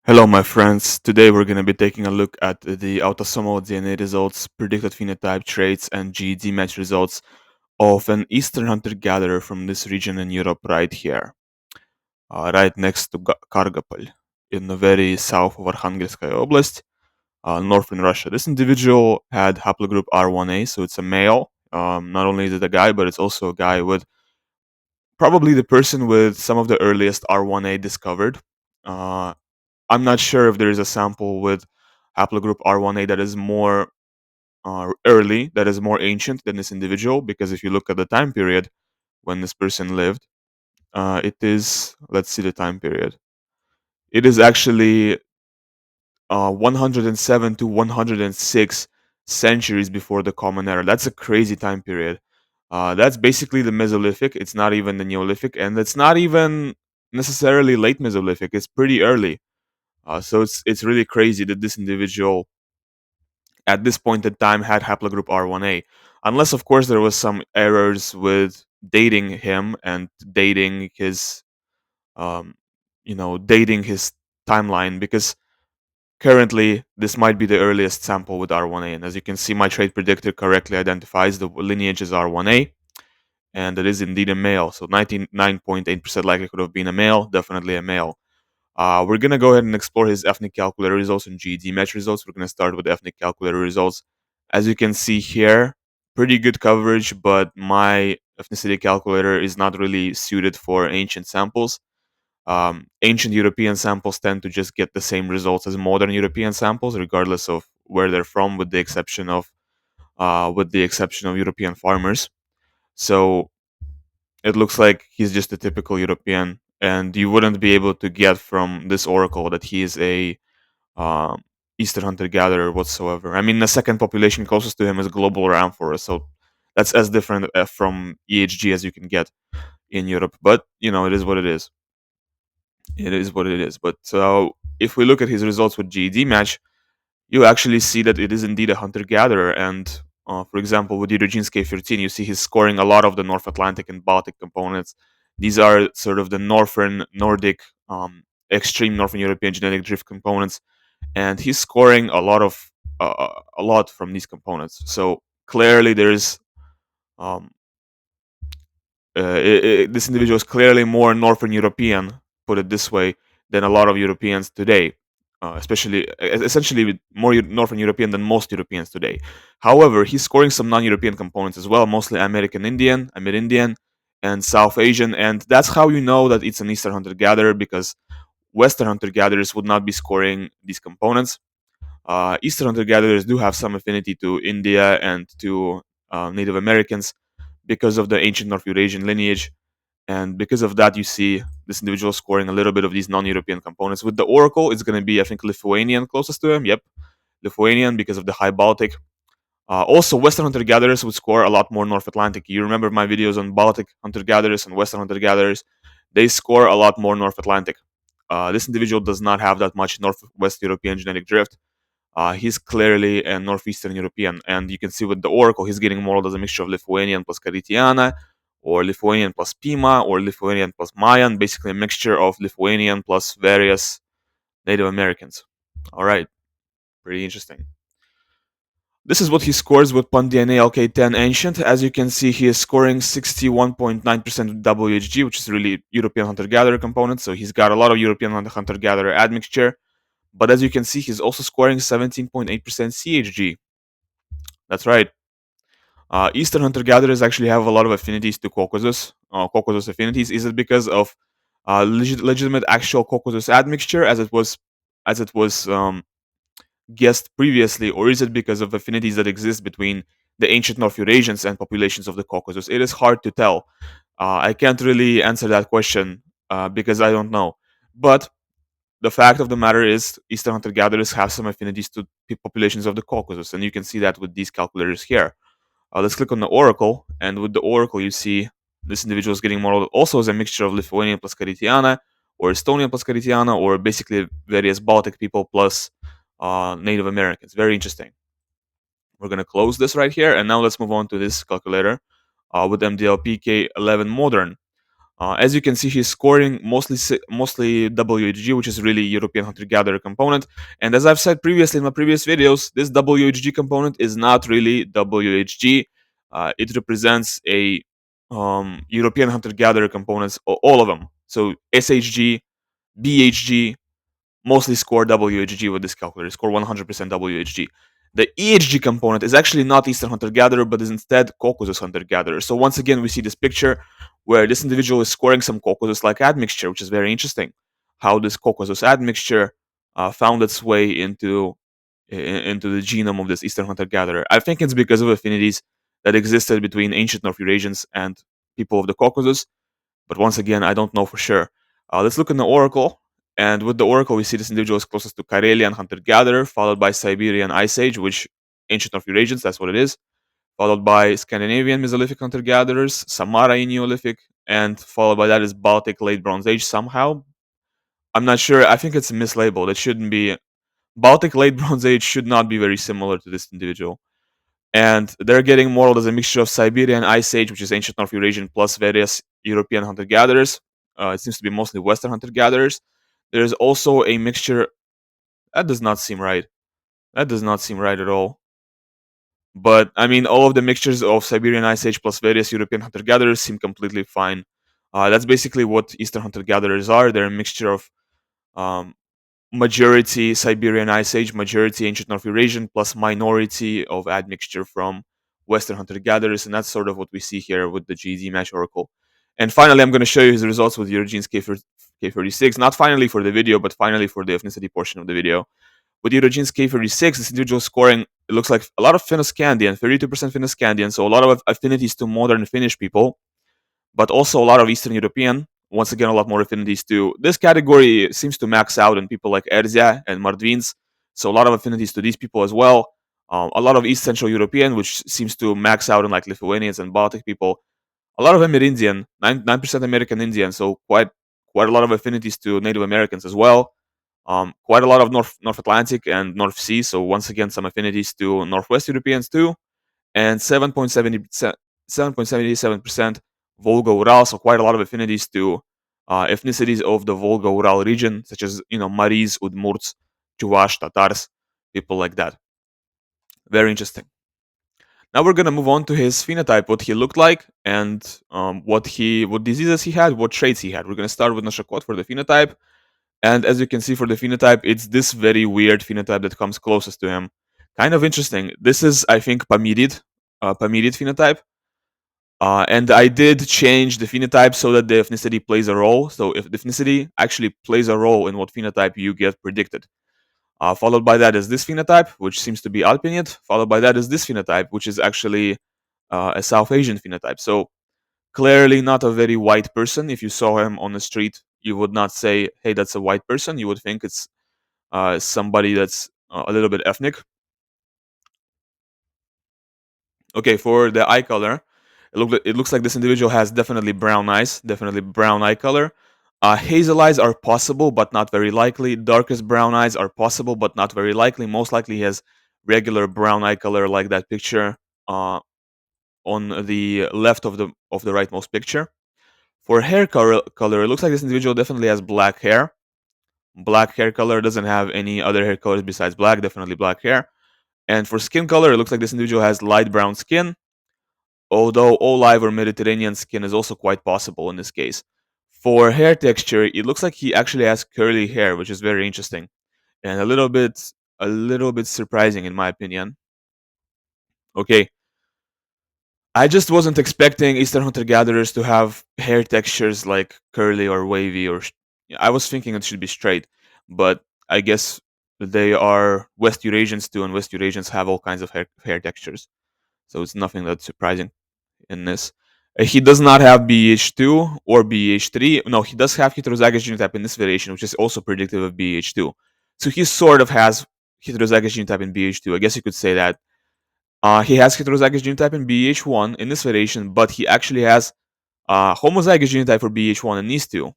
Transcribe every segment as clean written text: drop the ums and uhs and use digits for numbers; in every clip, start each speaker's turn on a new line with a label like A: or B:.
A: Hello, my friends. Today we're going to be taking a look at the autosomal DNA results, predicted phenotype traits, and GED match results of an Eastern hunter-gatherer from this region in Europe right here, right next to Kargopol, in the very south of Arkhangelskaya Oblast, northern Russia. This individual had haplogroup R1A, so it's a male. Not only is it a guy, but it's also a guy with probably the person with some of the earliest R1A discovered. Uh, I'm not sure if there is a sample with haplogroup R1A that is more early, that is more ancient than this individual, because if you look at the time period when this person lived, it is, let's see the time period. It is actually 107 to 106 centuries before the Common Era. That's a crazy time period. That's basically the Mesolithic. It's not even the Neolithic, and it's not even necessarily late Mesolithic. It's pretty early. So it's really crazy that this individual at this point in time had haplogroup R1A, unless of course there was some errors with dating him and dating his, um, dating his timeline, because currently this might be the earliest sample with R1A, and as you can see, my trait predictor correctly identifies the lineage as R1A, and it is indeed a male. So 99.8% likelihood of being a male, definitely a male. We're going to go ahead and explore his ethnic calculator results and GED match results. We're going to start with the ethnic calculator results. As you can see here, pretty good coverage, but my ethnicity calculator is not really suited for ancient samples. Ancient European samples tend to just get the same results as modern European samples, regardless of where they're from, with the exception of European farmers. So it looks like he's just a typical European, and you wouldn't be able to get from this oracle that he is a um, Eastern hunter-gatherer whatsoever. I mean, the second population closest to him is global rainforest, so that's as different from EHG as you can get in Europe. But it is what it is. It is what it is. But if we look at his results with GED match, you actually see that it is indeed a hunter-gatherer. And for example, with Eurogene K13, you see he's scoring a lot of the North Atlantic and Baltic components. These are sort of the northern Nordic, extreme Northern European genetic drift components, and he's scoring a lot from these components. So clearly, there's um, this individual is clearly more Northern European, put it this way, than a lot of Europeans today. Essentially more Northern European than most Europeans today. However, he's scoring some non-European components as well, mostly American Indian, Amerindian, and South Asian, and that's how you know that it's an Eastern hunter-gatherer, because Western hunter-gatherers would not be scoring these components. Eastern hunter-gatherers do have some affinity to India and to Native Americans because of the ancient North Eurasian lineage, and because of that, you see this individual scoring a little bit of these non-European components. With the Oracle, it's going to be, I think, Lithuanian closest to him. Yep, Lithuanian because of the High Baltic. Also, Western hunter-gatherers would score a lot more North Atlantic. You remember my videos on Baltic hunter-gatherers and Western hunter-gatherers? They score a lot more North Atlantic. This individual does not have that much Northwest European genetic drift. He's clearly a Northeastern European, and you can see with the Oracle, he's getting modeled as a mixture of Lithuanian plus Caritiana, or Lithuanian plus Pima, or Lithuanian plus Mayan, basically a mixture of Lithuanian plus various Native Americans. All right, pretty interesting. This is what he scores with PanDNA LK10 Ancient. As you can see, he is scoring 61.9% WHG, which is really European hunter-gatherer component, so he's got a lot of European hunter-gatherer admixture. But as you can see, he's also scoring 17.8% CHG. That's right. Eastern hunter-gatherers actually have a lot of affinities to Caucasus. Caucasus affinities. Is it because of legitimate actual Caucasus admixture, as it was guessed previously, or is it because of affinities that exist between the ancient North Eurasians and populations of the Caucasus? It is hard to tell. I can't really answer that question because I don't know. But the fact of the matter is, Eastern hunter-gatherers have some affinities to populations of the Caucasus, and you can see that with these calculators here. Let's click on the Oracle, and with the Oracle, you see this individual is getting modeled also as a mixture of Lithuanian plus Caritiana, or Estonian plus Caritiana, or basically various Baltic people plus Native Americans. Very interesting. We're going to close this right here, and now let's move on to this calculator with MDL PK11 Modern. As you can see, he's scoring mostly WHG, which is really European hunter-gatherer component. And as I've said previously in my previous videos, this WHG component is not really WHG. It represents a European hunter-gatherer components, all of them. So SHG, BHG, mostly score WHG with this calculator, score 100% WHG. The EHG component is actually not Eastern Hunter Gatherer, but is instead Caucasus Hunter Gatherer. So once again, we see this picture where this individual is scoring some Caucasus like admixture, which is very interesting. How this Caucasus admixture found its way into the genome of this Eastern Hunter Gatherer. I think it's because of affinities that existed between ancient North Eurasians and people of the Caucasus, but once again, I don't know for sure. Let's look in the Oracle. And with the Oracle, we see this individual is closest to Karelian hunter-gatherer, followed by Siberian Ice Age, which ancient North Eurasians, that's what it is, followed by Scandinavian Mesolithic hunter-gatherers, Samara Neolithic, and followed by that is Baltic Late Bronze Age somehow. I'm not sure. I think it's mislabeled. It shouldn't be. Baltic Late Bronze Age should not be very similar to this individual. And they're getting modeled as a mixture of Siberian Ice Age, which is ancient North Eurasian, plus various European hunter gatherers. It seems to be mostly Western hunter gatherers. There's also a mixture. That does not seem right. That does not seem right at all. But I mean, all of the mixtures of Siberian Ice Age plus various European hunter gatherers seem completely fine. That's basically what Eastern hunter gatherers are. They're a mixture of um, majority Siberian Ice Age, majority ancient North Eurasian, plus minority of admixture from Western hunter gatherers, and that's sort of what we see here with the GD match oracle. And finally, I'm going to show you his results with Eurogene's K36. Not finally for the video, but finally for the ethnicity portion of the video. With Eurogene's K36, this individual scoring, it looks like a lot of Finno-Scandian, 32% Finno-Scandian, so a lot of affinities to modern Finnish people, but also a lot of Eastern European. Once again, a lot more affinities to this category seems to max out in people like Erzia and Mardvins. So a lot of affinities to these people as well. A lot of East Central European, which seems to max out in like Lithuanians and Baltic people. A lot of Amerindian, 9% American Indian. So quite a lot of affinities to Native Americans as well. Quite a lot of North Atlantic and North Sea. So once again, some affinities to Northwest Europeans too, and 7.77% Volga Ural, so quite a lot of affinities to ethnicities of the Volga Ural region, such as Maris, Udmurts, Chuvash, Tatars, people like that. Very interesting. Now we're gonna move on to his phenotype, what he looked like, and what diseases he had, what traits he had. We're gonna start with Nashakot for the phenotype, and as you can see for the phenotype, it's this very weird phenotype that comes closest to him. Kind of interesting. This is, I think, Pamidid phenotype. And I did change the phenotype so that the ethnicity plays a role. So if the ethnicity actually plays a role in what phenotype you get predicted. Followed by that is this phenotype, which seems to be Alpinid. Followed by that is this phenotype, which is actually a South Asian phenotype. So clearly not a very white person. If you saw him on the street, you would not say, hey, that's a white person. You would think it's somebody that's a little bit ethnic. Okay, for the eye color, it looks like this individual has definitely brown eyes, definitely brown eye color. Hazel eyes are possible, but not very likely. Darkest brown eyes are possible, but not very likely. Most likely, he has regular brown eye color, like that picture on the left of the rightmost picture. For hair color, it looks like this individual definitely has black hair. Black hair color, doesn't have any other hair colors besides black. Definitely black hair. And for skin color, it looks like this individual has light brown skin, although olive or Mediterranean skin is also quite possible in this case. For hair texture, it looks like he actually has curly hair, which is very interesting and a little bit surprising in my opinion. Okay, I just wasn't expecting Eastern hunter gatherers to have hair textures like curly or wavy I was thinking it should be straight, but I guess they are West Eurasians too, and West Eurasians have all kinds of hair textures, so it's nothing that's surprising in this. He does not have BH2 or BH3. No, he does have heterozygous genotype in this variation, which is also predictive of BH2. So he sort of has heterozygous genotype in BH2. I guess you could say that. He has heterozygous genotype in BH1 in this variation, but he actually has homozygous genotype for BH1 in these two.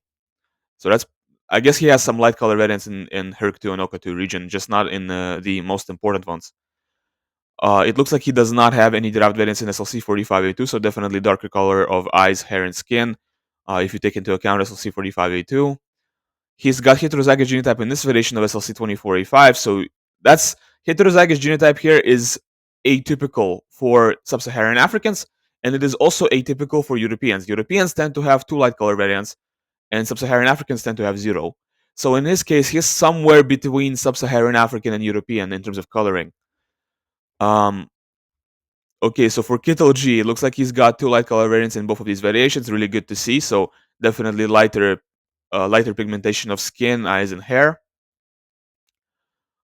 A: So that's, I guess he has some light color variants in HERC2 and OCA2 region, just not in the most important ones. It looks like he does not have any derived variants in SLC45A2, so definitely darker color of eyes, hair, and skin. if you take into account SLC45A2. He's got heterozygous genotype in this variation of SLC24A5. So that's heterozygous genotype here is atypical for sub-Saharan Africans, and it is also atypical for Europeans. Europeans tend to have two light color variants, and sub-Saharan Africans tend to have zero. So in his case, he's somewhere between sub-Saharan African and European in terms of coloring. Um, okay, so for Kittle G, it looks like he's got two light color variants in both of these variations. Really good to see. So definitely lighter pigmentation of skin, eyes, and hair.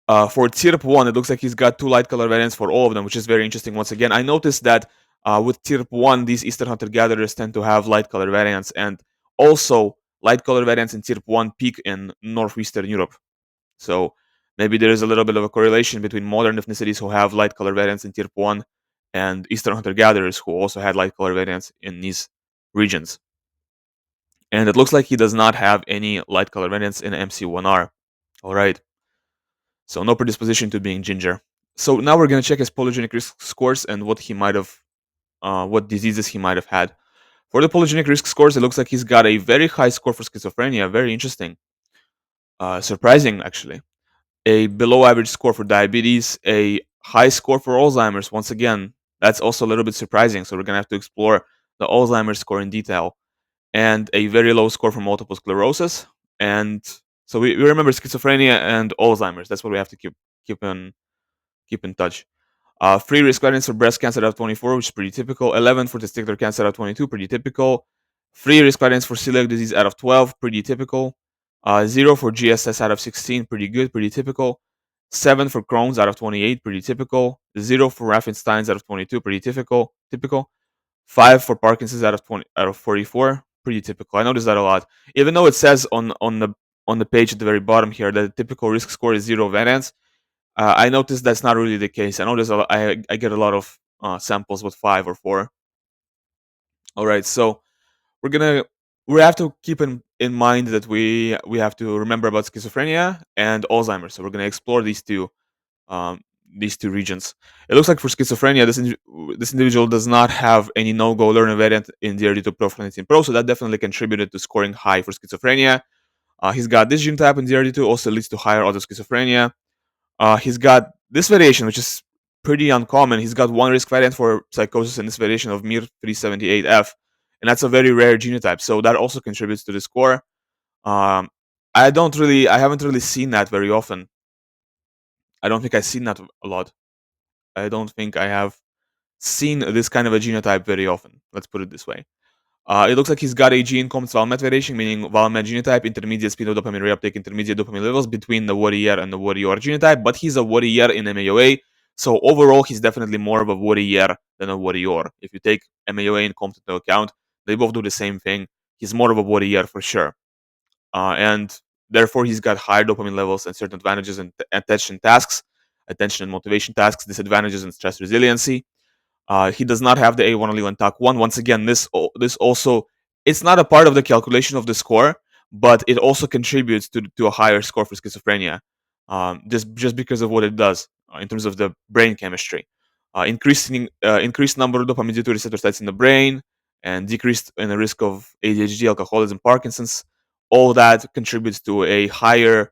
A: For TIRP1, it looks like he's got two light color variants for all of them, which is very interesting. Once again, I noticed that with TIRP1, these Eastern hunter gatherers tend to have light color variants, and also light color variants in TIRP1 peak in northwestern Europe. So maybe there is a little bit of a correlation between modern ethnicities who have light color variants in TIRP1 and Eastern hunter gatherers who also had light color variants in these regions. And it looks like he does not have any light color variants in MC1R. All right. So no predisposition to being ginger. So now we're going to check his polygenic risk scores and what diseases he might have had. For the polygenic risk scores, it looks like he's got a very high score for schizophrenia. Very interesting. Surprising, actually. A below average score for diabetes, a high score for Alzheimer's. Once again, that's also a little bit surprising. So we're going to have to explore the Alzheimer's score in detail. And a very low score for multiple sclerosis. And so we remember schizophrenia and Alzheimer's. That's what we have to keep in keep in touch. 3 risk variants for breast cancer out of 24, which is pretty typical. 11 for testicular cancer out of 22, pretty typical. 3 risk variants for celiac disease out of 12, pretty typical. 0 for GSS out of 16, pretty good, pretty typical. 7 for Crohn's out of 28, pretty typical. 0 for Raffenstein's out of 22, pretty typical. 5 for Parkinson's out of 44, pretty typical. I noticed that a lot. Even though it says on the page at the very bottom here that the typical risk score is 0 variants, I noticed that's not really the case. I notice I get a lot of samples with 5 or 4. All right, so we're gonna we have to keep in mind that we have to remember about schizophrenia and Alzheimer's. So we're gonna explore these two regions. It looks like for schizophrenia, this individual does not have any no-go learner variant in DRD2 Pro, Pro, so that definitely contributed to scoring high for schizophrenia. He's got this genotype in DRD2, also leads to higher auto schizophrenia. He's got this variation, which is pretty uncommon. He's got one risk variant for psychosis in this variation of MIR378F, and that's a very rare genotype. So that also contributes to the score. I haven't really seen that very often. I don't think I've seen that a lot. I don't think I have seen this kind of a genotype very often. Let's put it this way. It looks like he's got a gene common Valmet variation, meaning Valmet genotype, intermediate speed of dopamine reuptake, intermediate dopamine levels between the Warrior and the Warrior genotype, but he's a Warrior in MAOA, so overall he's definitely more of a Warrior than a Warrior. If you take MAOA and COMT into account, they both do the same thing. He's more of a Warrior for sure. And therefore he's got higher dopamine levels and certain advantages in attention tasks, attention and motivation tasks, disadvantages in stress resiliency. He does not have the A1 allele in TAC1. Once again, this also, it's not a part of the calculation of the score, but it also contributes to a higher score for schizophrenia, just because of what it does in terms of the brain chemistry. Increased number of dopamine D2 receptor sites in the brain, and decreased in the risk of ADHD, alcoholism, Parkinson's. All that contributes to a higher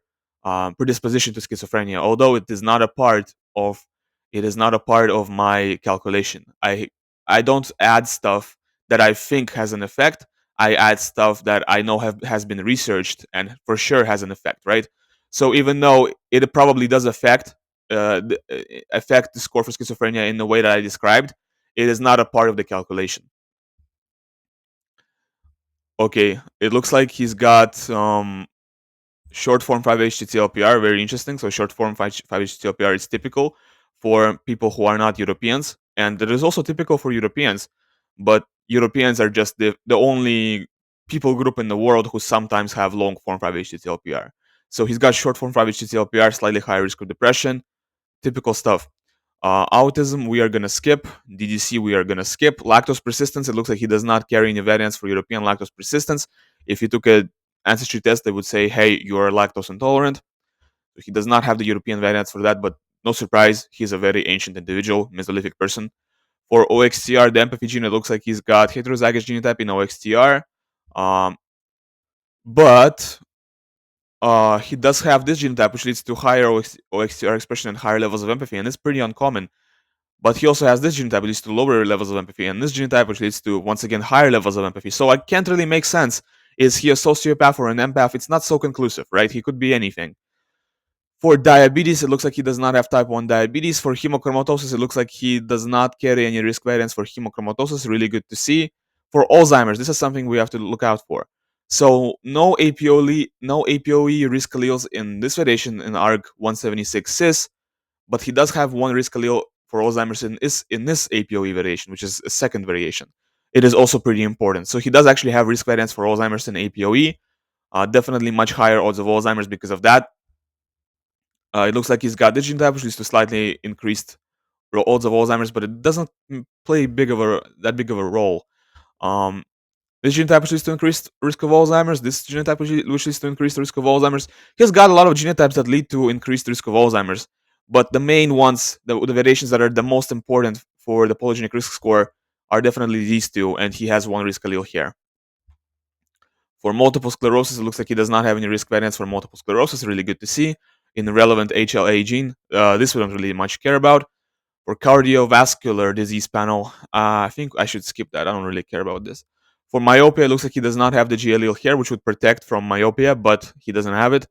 A: predisposition to schizophrenia, although it is not a part of my calculation. I don't add stuff that I think has an effect. I add stuff that I know has been researched and for sure has an effect, right? So even though it probably does affect the score for schizophrenia in the way that I described, it is not a part of the calculation. Okay, it looks like he's got short form 5-HTTLPR, very interesting. So short form 5-HTTLPR is typical for people who are not Europeans, and it is also typical for Europeans, but Europeans are just the only people group in the world who sometimes have long form 5-HTTLPR. So he's got short form 5-HTTLPR, slightly higher risk of depression, typical stuff. Autism, we are going to skip. DDC, we are going to skip. Lactose persistence, it looks like he does not carry any variants for European lactose persistence. If you took a ancestry test, they would say, hey, you are lactose intolerant. So he does not have the European variants for that, but no surprise, he's a very ancient individual, mesolithic person. For OXTR, the empathy gene, it looks like he's got heterozygous genotype in OXTR. Um, but he does have this genotype, which leads to higher OXTR expression and higher levels of empathy, and it's pretty uncommon. But he also has this genotype, which leads to lower levels of empathy, and this genotype, which leads to, once again, higher levels of empathy. So I can't really make sense. Is he a sociopath or an empath? It's not so conclusive, right? He could be anything. For diabetes, it looks like he does not have type 1 diabetes. For hemochromatosis, it looks like he does not carry any risk variants for hemochromatosis. Really good to see. For Alzheimer's, this is something we have to look out for. So no APOE risk alleles in this variation in ARG 176 cis, but he does have one risk allele for Alzheimer's in this APOE variation, which is a second variation. It is also pretty important. So he does actually have risk variants for Alzheimer's and APOE. Definitely much higher odds of Alzheimer's because of that. It looks like he's got this genotype, which leads to slightly increased odds of Alzheimer's, but it doesn't play that big of a role. Um, this genotype which leads to increased risk of Alzheimer's. This genotype which leads to increased risk of Alzheimer's. He's got a lot of genotypes that lead to increased risk of Alzheimer's, but the main ones, the variations that are the most important for the polygenic risk score, are definitely these two, and he has one risk allele here. For multiple sclerosis, it looks like he does not have any risk variants for multiple sclerosis. Really good to see. In the relevant HLA gene, this we don't really much care about. For cardiovascular disease panel, I think I should skip that. I don't really care about this. For myopia, it looks like he does not have the G allele here, which would protect from myopia, but he doesn't have it.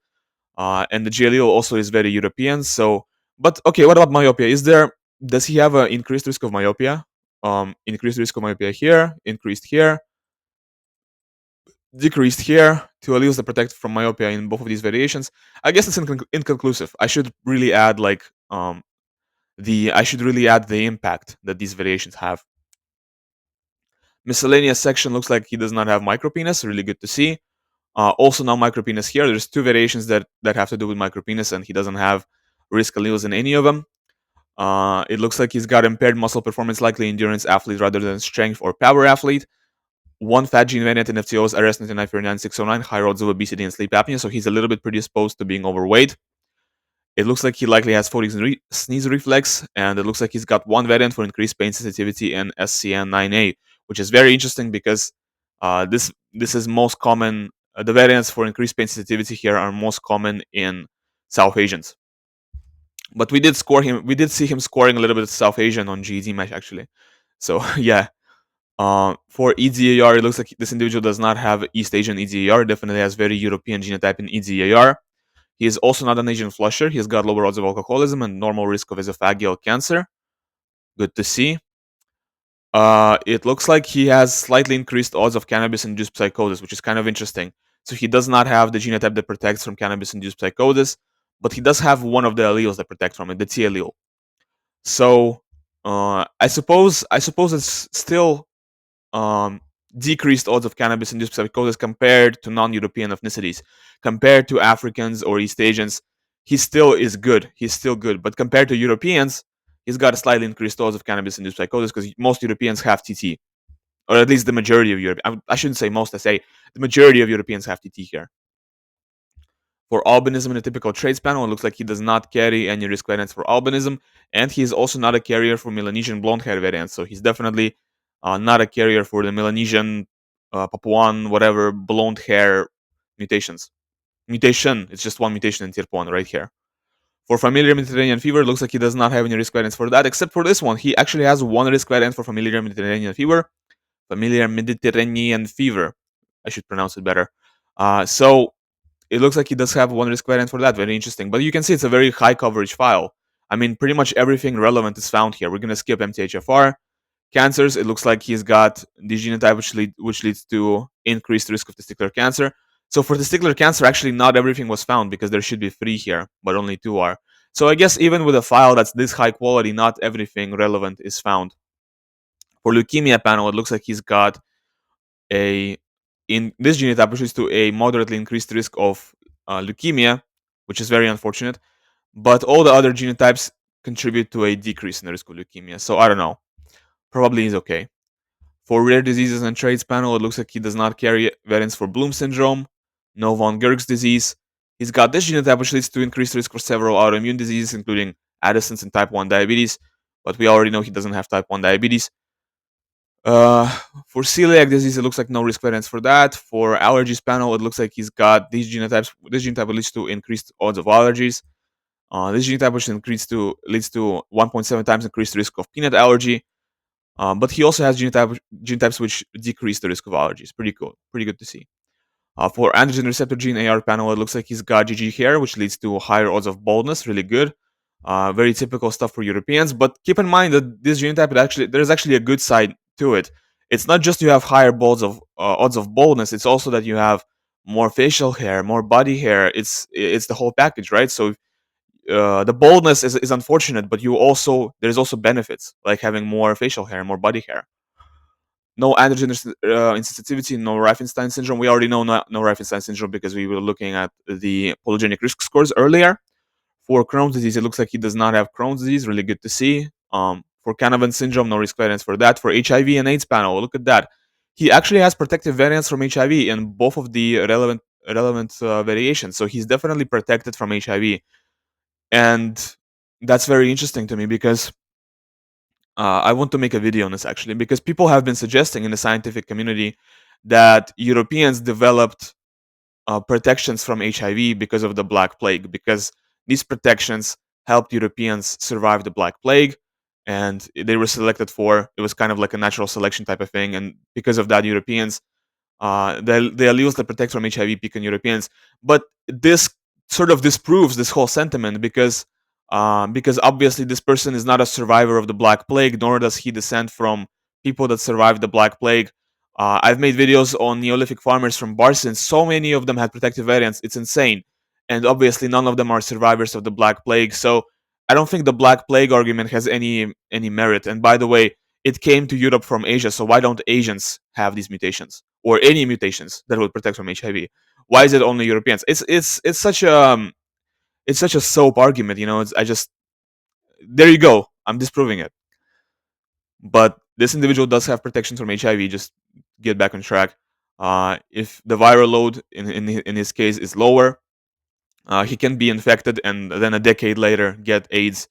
A: And the G allele also is very European. So, but okay, what about myopia? Does he have an increased risk of myopia? Increased risk of myopia here, increased here, decreased here, two alleles that protect from myopia in both of these variations. I guess it's inconclusive. I should really add the impact that these variations have. Miscellaneous section looks like he does not have micropenis. Really good to see. Also, no micropenis here. There's two variations that have to do with micropenis, and he doesn't have risk alleles in any of them. It looks like he's got impaired muscle performance, likely endurance athlete rather than strength or power athlete. One fat gene variant in FTOs, RS99609, high odds of obesity and sleep apnea, so he's a little bit predisposed to being overweight. It looks like he likely has photic sneeze reflex, and it looks like he's got one variant for increased pain sensitivity and SCN9A, which is very interesting because this is most common. The variants for increased pain sensitivity here are most common in South Asians. But we did see him scoring a little bit of South Asian on GED match actually. So yeah. For EDAR, it looks like this individual does not have East Asian EDAR. Definitely has very European genotype in EDAR. He is also not an Asian flusher. He's got lower odds of alcoholism and normal risk of esophageal cancer. Good to see. It looks like he has slightly increased odds of cannabis-induced psychosis, which is kind of interesting. So he does not have the genotype that protects from cannabis-induced psychosis, but he does have one of the alleles that protect from it, the T allele. So I suppose it's still decreased odds of cannabis-induced psychosis compared to non-European ethnicities. Compared to Africans or East Asians, he still is good. He's still good. But compared to Europeans, he's got a slightly increased odds of cannabis-induced psychosis because most Europeans have TT. Or at least the majority of Europe. I shouldn't say most, I say the majority of Europeans have TT here. For albinism in a typical traits panel, it looks like he does not carry any risk variants for albinism, and he is also not a carrier for Melanesian blonde hair variants. So he's definitely not a carrier for the Melanesian, Papuan, whatever blonde hair mutations. Mutation, it's just one mutation in tier 1 right here. For familiar Mediterranean fever, it looks like he does not have any risk variants for that, except for this one. He actually has one risk variant for familiar Mediterranean fever. Familiar Mediterranean fever. I should pronounce it better. So it looks like he does have one risk variant for that. Very interesting. But you can see it's a very high coverage file. I mean, pretty much everything relevant is found here. We're going to skip MTHFR. Cancers, it looks like he's got the genotype which leads to increased risk of testicular cancer. So for testicular cancer, actually not everything was found because there should be 3 here, but only 2 are. So I guess even with a file that's this high quality, not everything relevant is found. For leukemia panel, it looks like he's got in this genotype which leads to a moderately increased risk of leukemia, which is very unfortunate. But all the other genotypes contribute to a decrease in the risk of leukemia. So I don't know. Probably is okay. For rare diseases and traits panel, it looks like he does not carry variants for Bloom syndrome, no von Gerg's disease. He's got this genotype which leads to increased risk for several autoimmune diseases, including Addison's and type 1 diabetes. But we already know he doesn't have type 1 diabetes. Uh, for celiac disease, it looks like no risk variance for that. For allergies panel, it looks like he's got these genotypes. This genotype leads to increased odds of allergies. This genotype which leads to 1.7 times increased risk of peanut allergy. But he also has genotypes which decrease the risk of allergies. Pretty cool. Pretty good to see. For androgen receptor gene AR panel, it looks like he's got GG hair, which leads to higher odds of baldness. Really good. Very typical stuff for Europeans. But keep in mind that this genotype, there's actually a good side to it. It's not just you have higher odds of baldness. It's also that you have more facial hair, more body hair. It's the whole package, right? So the baldness is unfortunate, but there's also benefits like having more facial hair, more body hair. No androgen insensitivity, no Reifenstein syndrome. We already know no Reifenstein syndrome because we were looking at the polygenic risk scores earlier. For Crohn's disease, it looks like he does not have Crohn's disease. Really good to see. For Canavan syndrome, no risk variance for that. For HIV and AIDS panel, look at that. He actually has protective variants from HIV in both of the relevant variations. So he's definitely protected from HIV, and that's very interesting to me because I want to make a video on this actually because people have been suggesting in the scientific community that Europeans developed protections from HIV because of the Black Plague, because these protections helped Europeans survive the Black Plague, and they were selected for. It was kind of like a natural selection type of thing, and because of that, Europeans the alleles that protect from HIV peak in Europeans. But this sort of disproves this whole sentiment because obviously this person is not a survivor of the Black Plague, nor does he descend from people that survived the Black Plague. I've made videos on Neolithic farmers from Barson. So many of them had protective variants. It's insane. And obviously none of them are survivors of the Black Plague. So I don't think the Black Plague argument has any merit. And by the way, it came to Europe from Asia, so why don't Asians have these mutations or any mutations that would protect from HIV? Why is it only Europeans? It's such a soap argument, you know. I just there you go. I'm disproving it. But this individual does have protection from HIV. Just get back on track. If the viral load in his case is lower, he can be infected and then a decade later get AIDS.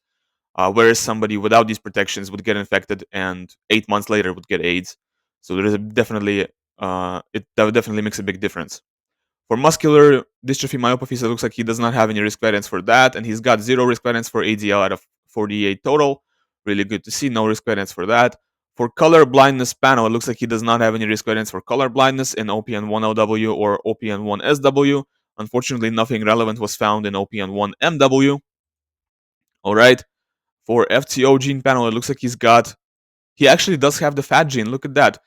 A: Whereas somebody without these protections would get infected and 8 months later would get AIDS. So there is that definitely makes a big difference. For muscular dystrophy myopathies, it looks like he does not have any risk variance for that, and he's got 0 risk variance for ADL out of 48 total. Really good to see, no risk variance for that. For color blindness panel, it looks like he does not have any risk variance for color blindness in OPN1LW or OPN1SW. Unfortunately, nothing relevant was found in OPN1MW. All right. For FTO gene panel, it looks like he actually does have the fat gene. Look at that.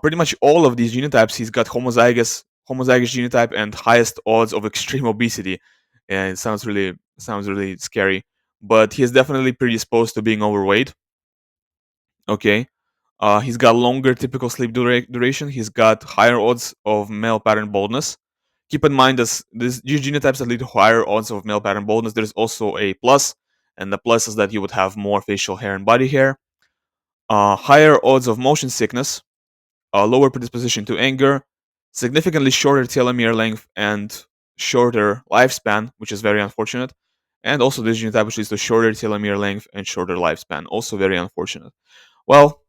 A: Pretty much all of these genotypes, he's got homozygous genotype and highest odds of extreme obesity. And it sounds really scary. But he is definitely predisposed to being overweight. Okay. He's got longer typical sleep duration. He's got higher odds of male pattern baldness. Keep in mind these genotypes that lead to higher odds of male pattern baldness. There's also a plus, and the plus is that you would have more facial hair and body hair. Higher odds of motion sickness, lower predisposition to anger, significantly shorter telomere length, and shorter lifespan, which is very unfortunate. And also this genotype which leads to shorter telomere length and shorter lifespan, also very unfortunate. Well,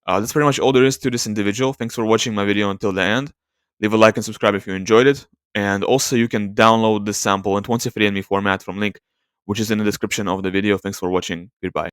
A: that's pretty much all there is to this individual. Thanks for watching my video until the end. Leave a like and subscribe if you enjoyed it. And also you can download this sample in 23andMe format from link, which is in the description of the video. Thanks for watching. Goodbye.